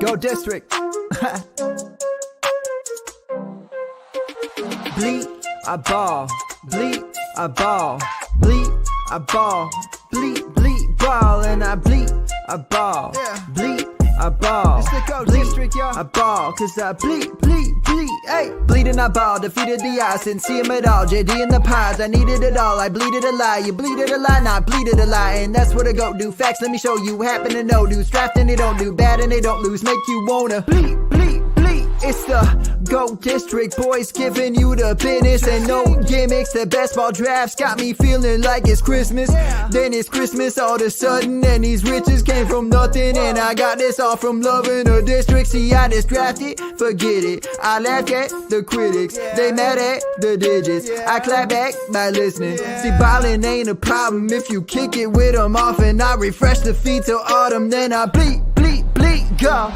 Go district. Bleed, I ball. Bleed, I ball. Bleed, I ball. Bleed, ball. And I bleed, I ball. Bleed, I ball. It's the Go district, y'all. I ball, cause I bleed. Hey, bleeding, I ball. Defeated the odds, didn't see him at all. JD in the pods, I needed it all. I bleeded a lie. You bleeded a lie, not bleeded a lie. And that's what I go do. Facts, let me show you. Happen to know dudes. Drafting, they don't do bad and they don't lose. Make you wanna bleed. It's the Go District, boys giving you the business and no gimmicks. The best ball drafts got me feeling like it's Christmas. Then it's Christmas all of a sudden, and these riches came from nothing. And I got this all from loving a district. See, I just drafted, forget it. I laugh at the critics, they mad at the digits. I clap back by listening. See, BALLiN ain't a problem if you kick it with them off. And I refresh the feed till autumn, then I bleed, go.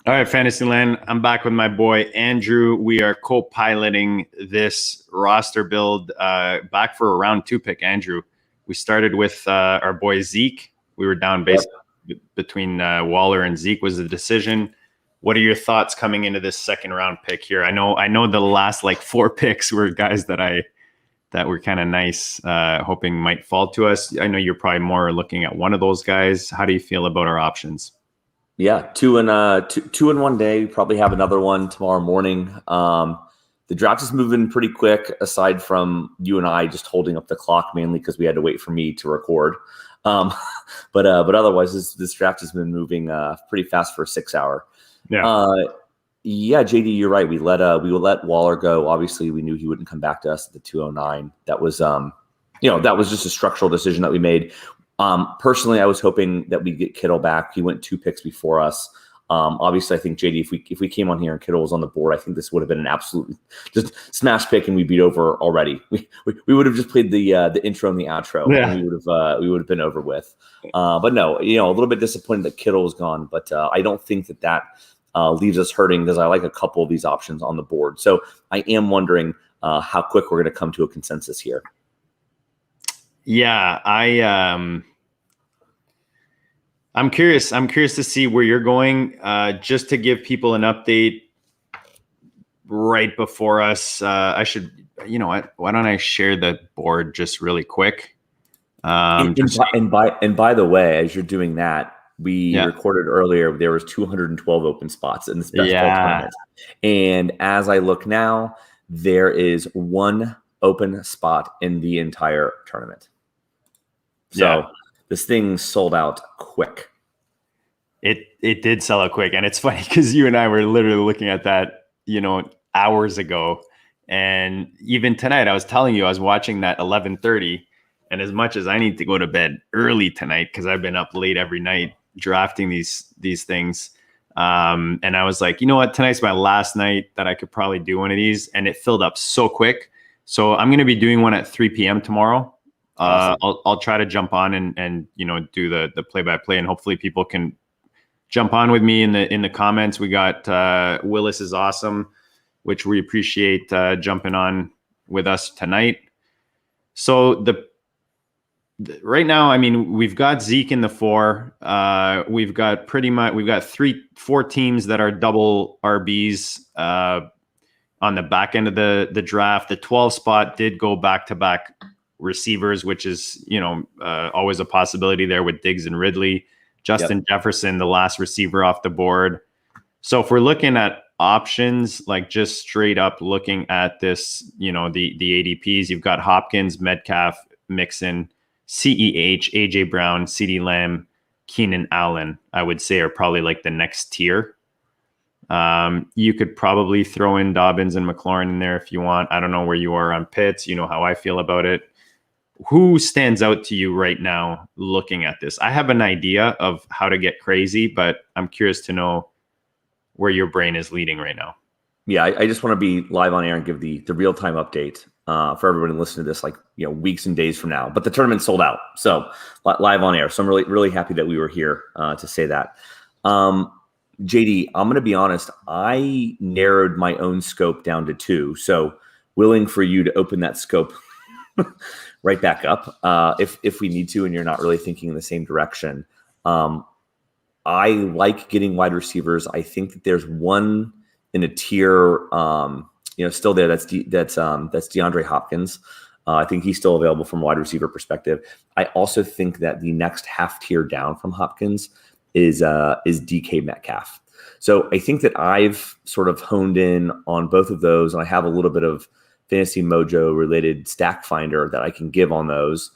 All right, Fantasyland, I'm back with my boy, Andrew. We are co-piloting this roster build back for a round 2 pick, Andrew. We started with our boy Zeke. We were down basically between Waller and Zeke was the decision. What are your thoughts coming into this second round pick here? I know the last like 4 picks were guys that were kind of nice, hoping might fall to us. I know you're probably more looking at one of those guys. How do you feel about our options? Yeah, two in one day. We probably have another one tomorrow morning. The draft is moving pretty quick, aside from you and I just holding up the clock mainly because we had to wait for me to record. But otherwise, this draft has been moving pretty fast for a 6 hour. Yeah, JD, you're right. We let Waller go. Obviously, we knew he wouldn't come back to us at the 209. That was that was just a structural decision that we made. Personally, I was hoping that we'd get Kittle back. He went 2 picks before us. Obviously, I think JD, if we came on here and Kittle was on the board, I think this would have been an absolute just smash pick, and we'd beat over already. We would have just played the intro and the outro, and we would have been over with. But no, a little bit disappointed that Kittle was gone, but I don't think that leaves us hurting because I like a couple of these options on the board. So I am wondering how quick we're going to come to a consensus here. Yeah, I'm curious. I'm curious to see where you're going. Just to give people an update right before us, I should, why don't I share the board just really quick? And by the way, as you're doing that, we recorded earlier, there was 212 open spots in this best ball tournament. And as I look now, there is 1 open spot in the entire tournament. So this thing sold out quick. It did sell out quick. And it's funny because you and I were literally looking at that, hours ago. And even tonight, I was telling you, I was watching that 11:30. And as much as I need to go to bed early tonight, because I've been up late every night drafting these things. And I was like, you know what? Tonight's my last night that I could probably do one of these. And it filled up so quick. So I'm going to be doing one at 3 p.m. tomorrow. Awesome. I'll try to jump on and do the play-by-play, and hopefully people can jump on with me in the comments. We got Willis is awesome, which we appreciate jumping on with us tonight. So right now, I mean, we've got Zeke in the 4. We've got 4 teams that are double RBs on the back end of the draft. The 12 spot did go back-to-back receivers, which is, always a possibility there with Diggs and Ridley. Justin Jefferson, the last receiver off the board. So if we're looking at options, like just straight up looking at this, the ADPs, you've got Hopkins, Metcalf, Mixon, CEH, AJ Brown, CeeDee Lamb, Keenan Allen, I would say are probably like the next tier. You could probably throw in Dobbins and McLaurin in there if you want. I don't know where you are on Pitts. You know how I feel about it. Who stands out to you right now looking at this? I have an idea of how to get crazy, but I'm curious to know where your brain is leading right now. Yeah, I just want to be live on air and give the real-time update for everybody listening to this, weeks and days from now. But the tournament sold out, so live on air. So I'm really happy that we were here to say that. JD, I'm going to be honest. I narrowed my own scope down to 2. So willing for you to open that scope right back up if we need to, and you're not really thinking in the same direction. I like getting wide receivers. I think that there's one in a tier, still there. That's DeAndre Hopkins. I think he's still available from a wide receiver perspective. I also think that the next half tier down from Hopkins is DK Metcalf. So I think that I've sort of honed in on both of those, and I have a little bit of Fantasy Mojo related stack finder that I can give on those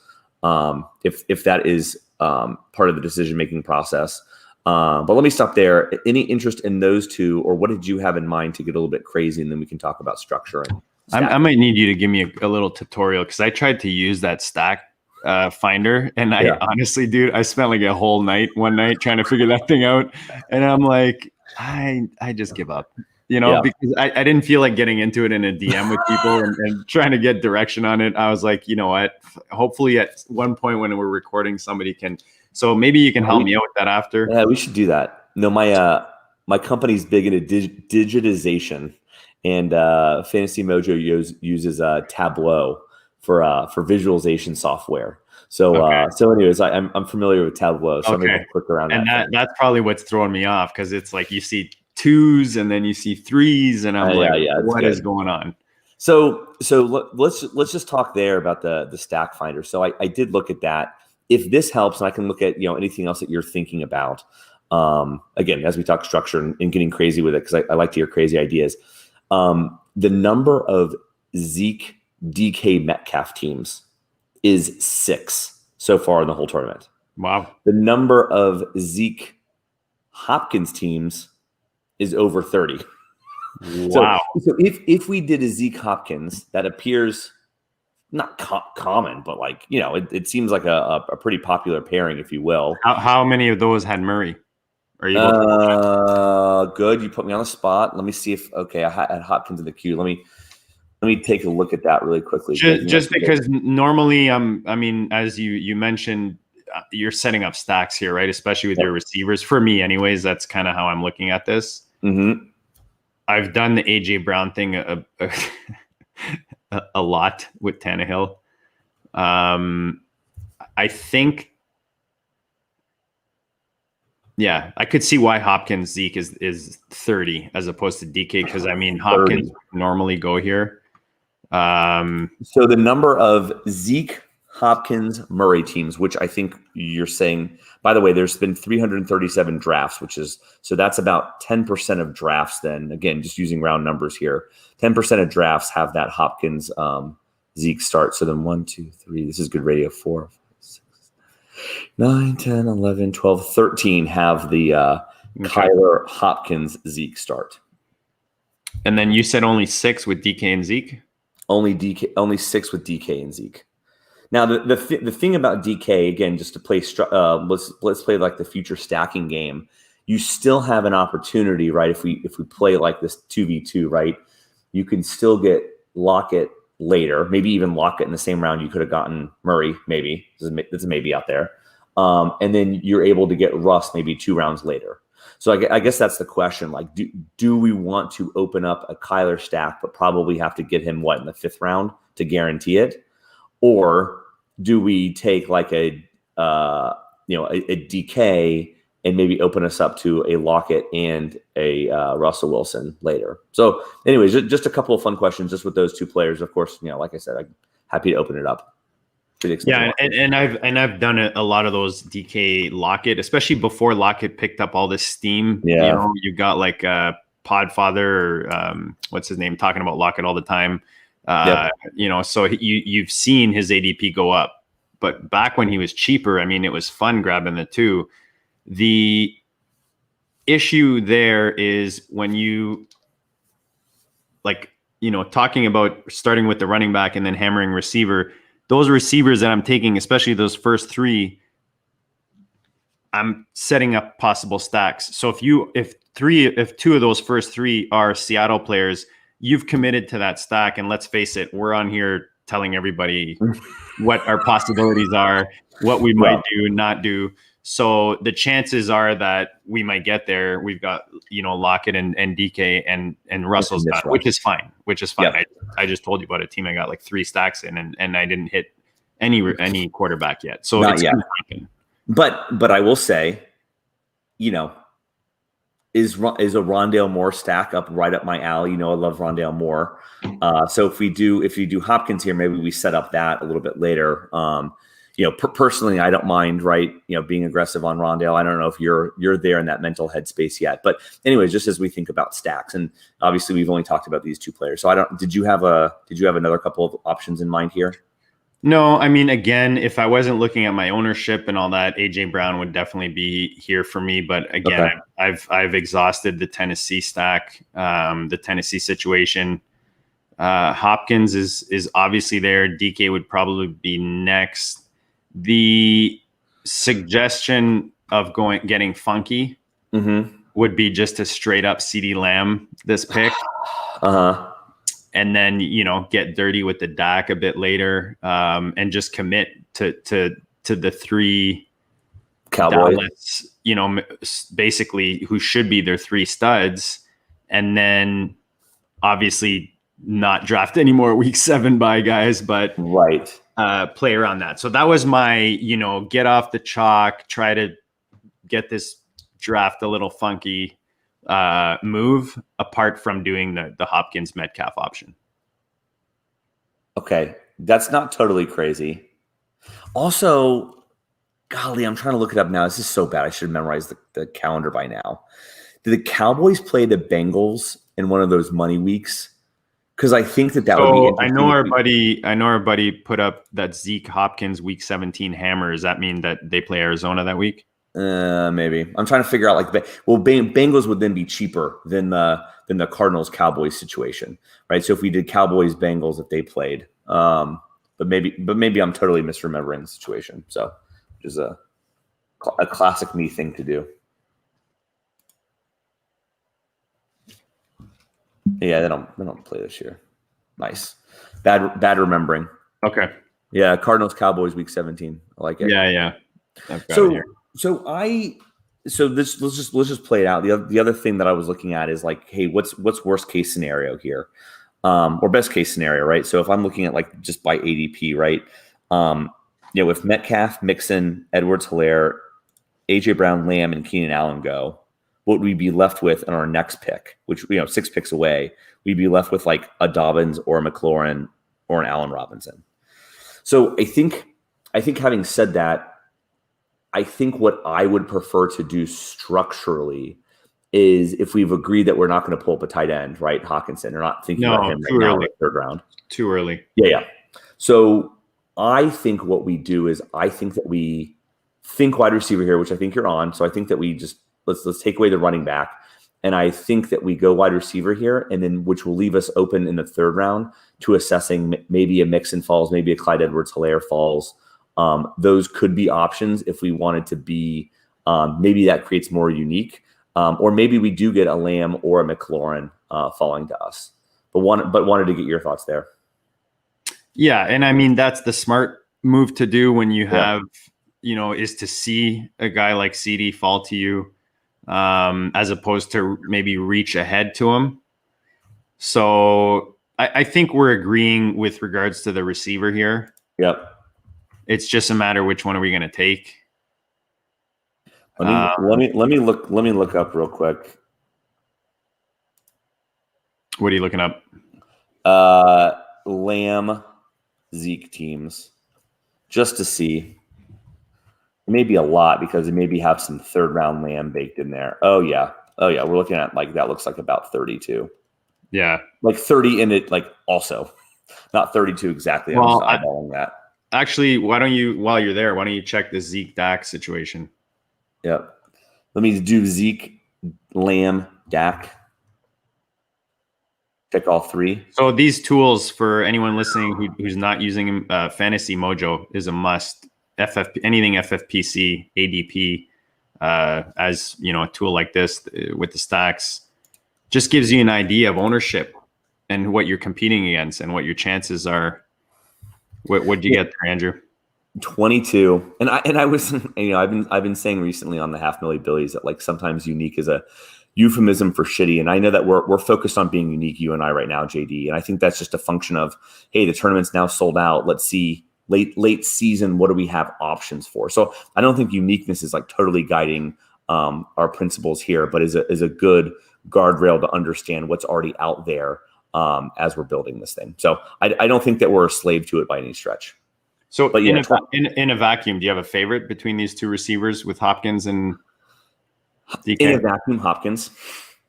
if that is part of the decision making process. But let me stop there. Any interest in those two, or what did you have in mind to get a little bit crazy, and then we can talk about structure and I might need you to give me a little tutorial, because I tried to use that stack finder, and I honestly, dude, I spent like a whole night one night trying to figure that thing out, and I'm like, I just give up, because I didn't feel like getting into it in a DM with people and trying to get direction on it. I was like, you know what, hopefully at one point when we're recording, somebody can, so maybe you can help me out with that after. Yeah, we should do that. No, my company's big into digitization. And Fantasy Mojo uses Tableau for visualization software. So anyways, I'm familiar with Tableau. So I'm able to click around. And that's probably what's throwing me off, because it's like you see 2s and then you see 3s, and I'm what is going on? So let's just talk there about the stack finder. So I did look at that. If this helps, and I can look at anything else that you're thinking about. Again, as we talk structure and getting crazy with it, because I like to hear crazy ideas. The number of Zeke DK Metcalf teams is 6 so far in the whole tournament. Wow. The number of Zeke Hopkins teams is over 30. Wow. So if we did a Zeke Hopkins, that appears not common, but it seems like a pretty popular pairing, if you will. How many of those had Murray? Are you good? You put me on the spot. Let me see if I had Hopkins in the queue. Let me take a look at that really quickly. Just because normally, as you mentioned, you're setting up stacks here, right? Especially with your receivers. For me, anyways, that's kind of how I'm looking at this. Mm-hmm. I've done the AJ Brown thing a lot with Tannehill. I think. Yeah, I could see why Hopkins Zeke is 30 as opposed to DK, because Hopkins normally go here. So the number of Zeke, Hopkins, Murray teams, which I think you're saying, by the way, there's been 337 drafts, so that's about 10% of drafts. Then again, just using round numbers here, 10% of drafts have that Hopkins Zeke start. So then 1, 2, 3, this is good radio, 4, 9, 10, 11, 12, 13 have the Kyler Hopkins Zeke start. And then you said only 6 with DK and Zeke? Only 6 with DK and Zeke. Now the thing about DK, again, just to play let's play like the future stacking game. You still have an opportunity, right? If we play like this 2v2, right? You can still get Lockett later, maybe even Lockett in the same round. You could have gotten Murray, maybe. This is maybe out there. And then you're able to get Russ maybe 2 rounds later. So I guess that's the question. Like, do we want to open up a Kyler stack, but probably have to get him in the 5th round to guarantee it? Or do we take like a DK and maybe open us up to a Lockett and a Russell Wilson later? So anyways, just a couple of fun questions just with those 2 players. Of course, like I said, I'm happy to open it up. Yeah, and I've done a lot of those DK Lockett, especially before Lockett picked up all this steam. Yeah, you got like Podfather or what's his name talking about Lockett all the time. So you've seen his ADP go up, but back when he was cheaper, it was fun grabbing the 2. The issue there is when you talking about starting with the running back and then hammering receiver. Those receivers that I'm taking, especially those first 3, I'm setting up possible stacks. So if 2 of those first 3 are Seattle players, you've committed to that stack. And let's face it, we're on here telling everybody what our possibilities are, what we might do, not do. So the chances are that we might get there. We've got, Lockett and DK and Russell's back, which is fine. Yep. I just told you about a team I got like 3 stacks in, and I didn't hit any quarterback yet. So Not it's yet. gonna happen. But I will say, is a Rondale Moore stack right up my alley? I love Rondale Moore. So if you do Hopkins here, maybe we set up that a little bit later. Personally, I don't mind, right? Being aggressive on Rondale. I don't know if you're there in that mental headspace yet, but anyways, just as we think about stacks, and obviously we've only talked about these 2 players. So did you have another couple of options in mind here? No, I mean, again, if I wasn't looking at my ownership and all that, AJ Brown would definitely be here for me. But again, okay. I've exhausted the Tennessee stack, the Tennessee situation. Hopkins is obviously there. DK would probably be next. The suggestion of getting funky would be just a straight up CeeDee Lamb this pick. And then, get dirty with the Dak a bit later, and just commit to the 3 Cowboys, basically who should be their 3 studs. And then obviously not draft any more week 7 bye guys, but right. Play around that. So that was my, get off the chalk, try to get this draft a little funky move, apart from doing the Hopkins Metcalf option. Okay, that's not totally crazy. Also, golly, I'm trying to look it up now. This is so bad. I should have memorized the calendar by now. Did the Cowboys play the Bengals in one of those money weeks? Because I think that would be interesting. I know our buddy put up that Zeke Hopkins week 17 hammer. Does that mean that they play Arizona that week? Maybe. I'm trying to figure out Bengals would then be cheaper than the Cardinals Cowboys situation, right? So if we did Cowboys Bengals if they played, but maybe I'm totally misremembering the situation. So which is a classic me thing to do. Yeah, they don't play this year. Nice. Bad remembering. Okay. Yeah, Cardinals Cowboys week 17. I like it. Yeah. I've got it here. So let's just play it out. The other thing that I was looking at is like, hey, what's worst case scenario here, or best case scenario, right? So if I'm looking at like just by ADP, right? If Metcalf, Mixon, Edwards-Helaire, AJ Brown, Lamb, and Keenan Allen go, what we'd be left with in our next pick, which 6 picks away, we'd be left with like a Dobbins or a McLaurin or an Allen Robinson. So I think having said that, I think what I would prefer to do structurally is if we've agreed that we're not going to pull up a tight end, right? Hawkinson, we're not thinking about him right now in the 3rd round. Too early. Yeah. So I think what we do is I think that we think wide receiver here, which I think you're on. So I think that we just let's take away the running back. And I think that we go wide receiver here, and then which will leave us open in the 3rd round to assessing maybe a Mixon falls, maybe a Clyde Edwards-Helaire falls. Those could be options if we wanted to be, maybe that creates more unique, or maybe we do get a Lamb or a McLaurin falling to us. But wanted to get your thoughts there. Yeah, and I mean that's the smart move to do when you have, is to see a guy like CeeDee fall to you, as opposed to maybe reach ahead to him. So I think we're agreeing with regards to the receiver here. Yep. It's just a matter which one are we going to take. Let me look up real quick. What are you looking up? Lamb Zeke teams, just to see. It may be a lot because they maybe have some 3rd round Lamb baked in there. Oh yeah. We're looking at like that looks like about 32. Yeah, like 30 in it, like also not 32 exactly. Well, I'm just eyeballing that. Actually, while you're there, why don't you check the Zeke Dak situation? Yep. Let me do Zeke, Lamb, Dak. Check all 3. So these tools for anyone listening who's not using Fantasy Mojo is a must. Anything FFPC, ADP, as a tool like this with the stacks, just gives you an idea of ownership and what you're competing against and what your chances are. What'd you get there, Andrew? 22. And I was, I've been saying recently on the Half Milli Billies that like sometimes unique is a euphemism for shitty. And I know that we're focused on being unique, you and I right now, JD. And I think that's just a function of, hey, the tournament's now sold out. Let's see late season, what do we have options for? So I don't think uniqueness is like totally guiding our principles here, but is a good guardrail to understand what's already out there as we're building this thing. So I don't think that we're a slave to it by any stretch. So, but yeah, in a vacuum, do you have a favorite between these two receivers with Hopkins and DK? In a vacuum, Hopkins,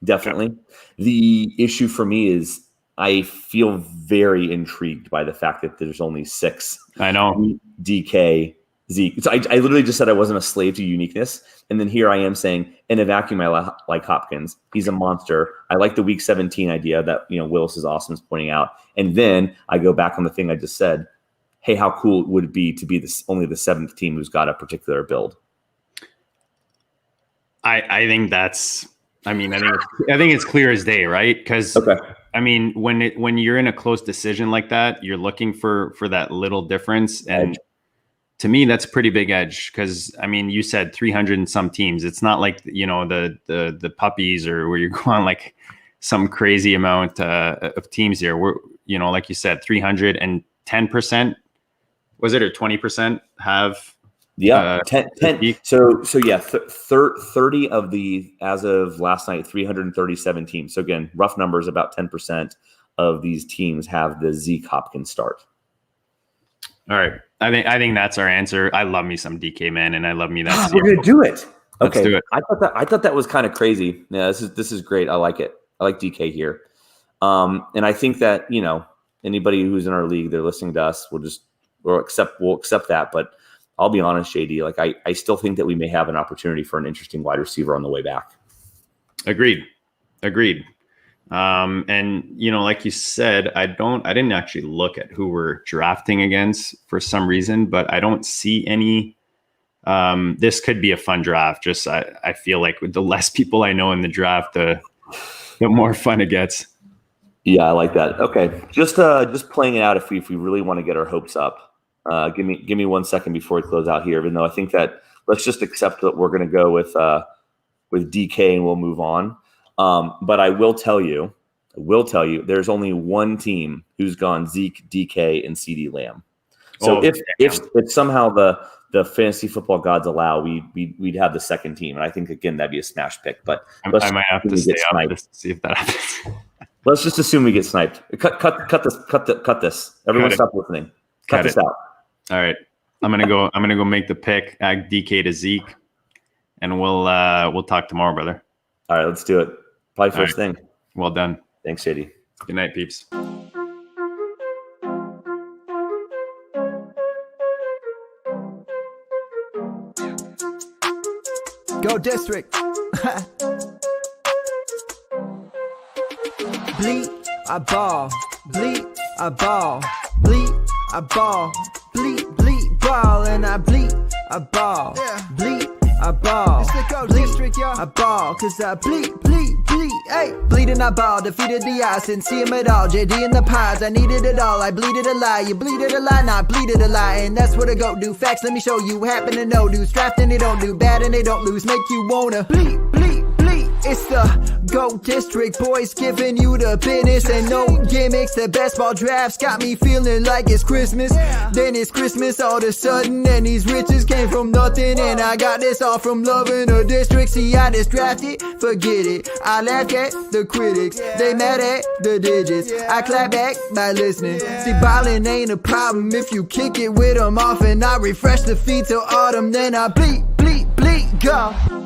definitely. Okay. The issue for me is I feel very intrigued by the fact that there's only 6. I know. DK, Zeke. So I literally just said I wasn't a slave to uniqueness. And then here I am saying, in a vacuum, I like Hopkins. He's a monster. I like the week 17 idea that, Willis is awesome is pointing out. And then I go back on the thing I just said. Hey, how cool would it be to be only the 7th team who's got a particular build? I think I think it's clear as day, right? Because I mean, when you're in a close decision like that, you're looking for that little difference, and to me, that's a pretty big edge. Because I mean, you said 300 and some teams. It's not like the puppies or where you're going like some crazy amount of teams here. We're like you said, 310%. Was it or 20% have? Yeah, 10. So yeah, 30 of the, as of last night, 337 teams. So again, rough numbers, about 10% of these teams have the Zeke Hopkins start. All right, I think that's our answer. I love me some DK, man, and I love me that. We're gonna do it. Let's do it. I thought that was kind of crazy. Yeah, this is great. I like it. I like DK here, and I think that anybody who's in our league, they're listening to us. We'll accept that, but I'll be honest, JD, like I still think that we may have an opportunity for an interesting wide receiver on the way back. Agreed. And like you said, I didn't actually look at who we're drafting against for some reason, but I don't see any. This could be a fun draft. Just I feel like with the less people I know in the draft, the more fun it gets. Yeah, I like that. Okay, just playing it out if we really want to get our hopes up. Give me 1 second before we close out here. Even though I think that let's just accept that we're going to go with DK and we'll move on. But I will tell you, there's only one team who's gone Zeke, DK, and CeeDee Lamb. So if somehow the fantasy football gods allow, we'd have the second team, and I think again that'd be a smash pick. But I might have to stay up just to see if that happens. Let's just assume we get sniped. Cut this. Everyone stop listening. Cut this out. All right. I'm gonna go make the pick, add DK to Zeke, and we'll talk tomorrow, brother. All right, let's do it. Probably first thing. Well done. Thanks, JD. Good night, peeps. Go District. Bleed, I ball. Bleed, I ball. Bleed, I ball. Bleed, ball, and I bleed, I ball. Bleed, I ball. Bleed, I ball, cause I bleed, hey. Bleeding, I ball, defeated the odds, didn't see him at all. JD in the pods, I needed it all. I bleeded a lie, you bleeded a lie, not bleeded a lie. And that's what I go do. Facts, let me show you. Happen to know dudes. Drafting, they don't do bad and they don't lose. Make you wanna bleed. It's the Go District boys giving you the business and no gimmicks. The best ball drafts got me feeling like it's Christmas. Then it's Christmas all of a sudden, and these riches came from nothing. And I got this all from loving a district. See, I just drafted, forget it. I laugh at the critics, they mad at the digits. I clap back by listening. See, BALLiN ain't a problem if you kick it with them off. And I refresh the feed till autumn, then I bleed, go.